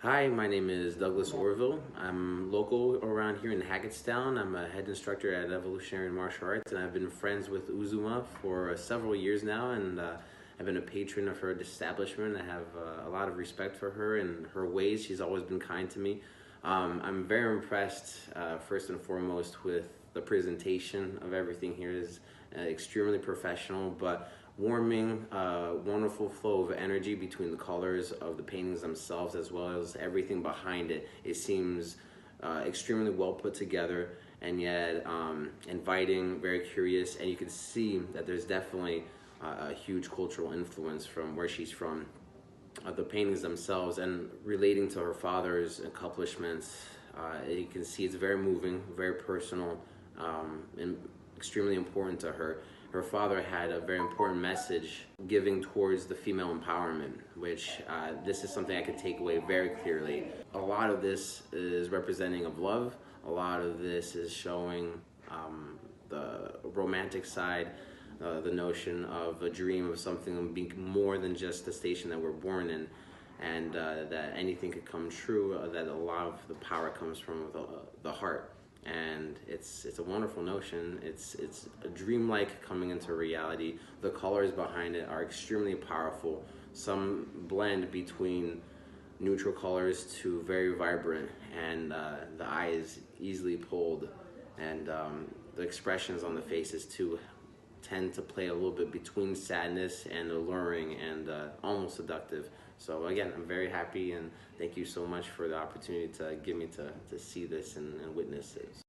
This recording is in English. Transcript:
Hi, my name is Douglas Orville. I'm local around here in Hackettstown. I'm a head instructor at Evolutionary Martial Arts, and I've been friends with Uzuma for several years now, and I've been a patron of her establishment. I have a lot of respect for her and her ways. She's always been kind to me. I'm very impressed, first and foremost, with the presentation of everything here. Is extremely professional, but warming, wonderful flow of energy between the colors of the paintings themselves as well as everything behind it. It seems extremely well put together and yet inviting, very curious, and you can see that there's definitely a huge cultural influence from where she's from. The paintings themselves and relating to her father's accomplishments, you can see it's very moving, very personal, and extremely important to her. Her father had a very important message giving towards the female empowerment, which this is something I could take away very clearly. A lot of this is representing of love. A lot of this is showing the romantic side, the notion of a dream of something being more than just the station that we're born in, and that anything could come true, that a lot of the power comes from the heart. And it's a wonderful notion. It's a dreamlike coming into reality. The colors behind it are extremely powerful. Some blend between neutral colors to very vibrant, and the eye is easily pulled, and the expressions on the faces too tend to play a little bit between sadness and alluring and almost seductive. So again, I'm very happy, and thank you so much for the opportunity to give me to see this and witness it.